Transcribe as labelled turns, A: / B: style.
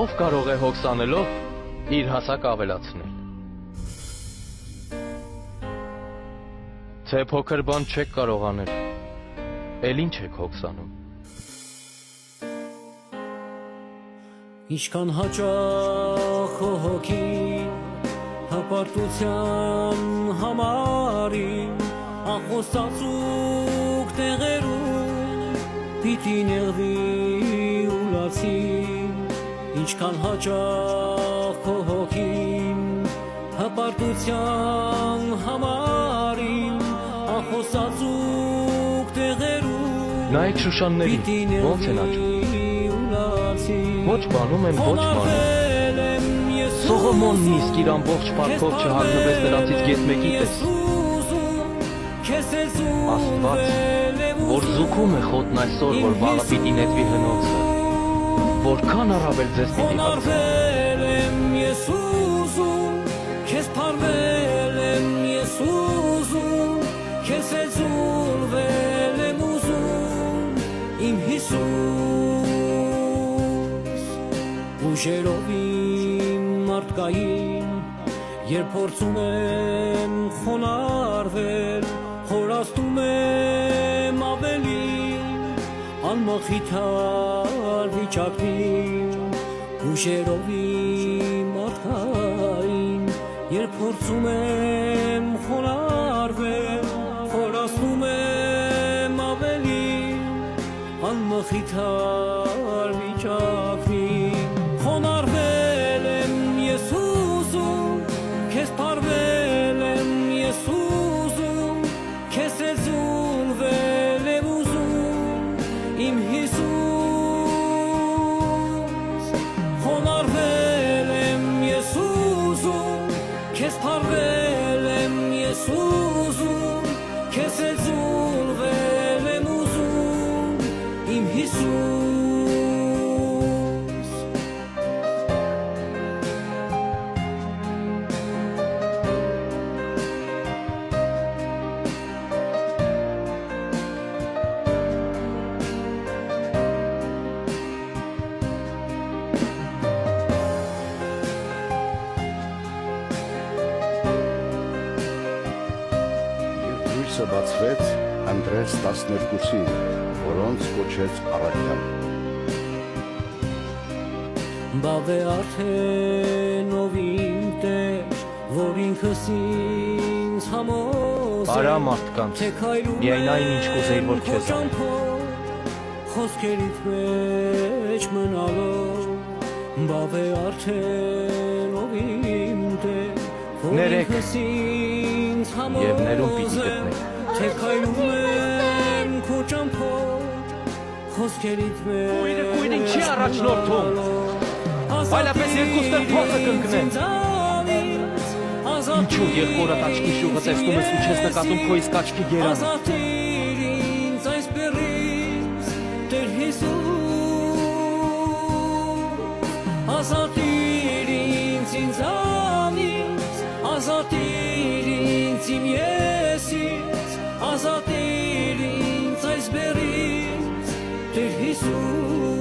A: Ով կարող է հոգս անելով իր հասակ ավելացնել։ Թե փոքր բան չեք կարող անել, էլ ինչ եք հոգս անում։
B: Ինչքան հաճախ հոգին հպարտության համարին ախոսածուկ տեղերում պիտի նեղվի ու լացին Ինչքան հաճախ հոգին հպարտության համարին ախոսածուկ տեղերում
A: Նայեք շուշաններին, ոնց են աճում Ոչ բանում են, ոչ մանում Սողոմոնն իսկ իր ամբողջ պարքով չհագնվեց նրանցից գետ մեկի պես Աստված, որ զուգում է խոտն այսօր, որ վաղը պիտի նետվի հնոցը Որքան առավել ձեզ պիտի
B: հարցնեմ Քեզ փարվել եմ ես ուզում Քեզ զուլվել եմ ուզում Իմ Հիսուս Ուժերով իմ մարդկային Երբ փորձում եմ խոնարհվել Խորացնում եմ ավելին Անմխիթար վիճակին Ուժերով իմ մարդկային Երբ փորձում եմ խոնարհվել Խորացնում եմ ավելին Անմխիթար վիճակին Խոնարհվել եմ ես ուզում Քեզ փարվել եմ ես ուզում Քեզ զուլվել եմ ուզում Իմ Հիսուս Խոնարհվել եմ ես ուզում Քեզ փարվել եմ ես ուզում Քեզ զուլվել եմ ուզում Իմ Հիսուս
C: Լույսը բացվեց Անդրես 12-ին, որոնց կոչեց առաքյալ։
B: Բավե արդեն ով իմ Տեր, որ ինքս ինձ համոզել
A: Արա մարդկանց, միայն այն ինչ կուզեի, որ քեզ անեմ
B: Խոսքերիդ մեջ մնալով Բավե արդեն ով իմ Տեր, որ ինքս ինձ համոզել
A: Եվ ներում պիտի գտնեք
B: Թե քայլում եմ քո ճամփով Խոսքերիդ մեջ
A: Կույրին չի առաջնորդում Այլապես երկուսներ փոխը կընկնեն Ինչու երկորդ աչքի շուղը տեսնում ես ու չես նկատում քո իսկ աչքի գերանը
B: Ազատիր ինձ այս բեռից Տեր Հիսուս Ազատիր ինձ ինձանից Ազատիր ինձ իմ եսից Ազատիր ինձ այս բեռից Տեր Հիսուս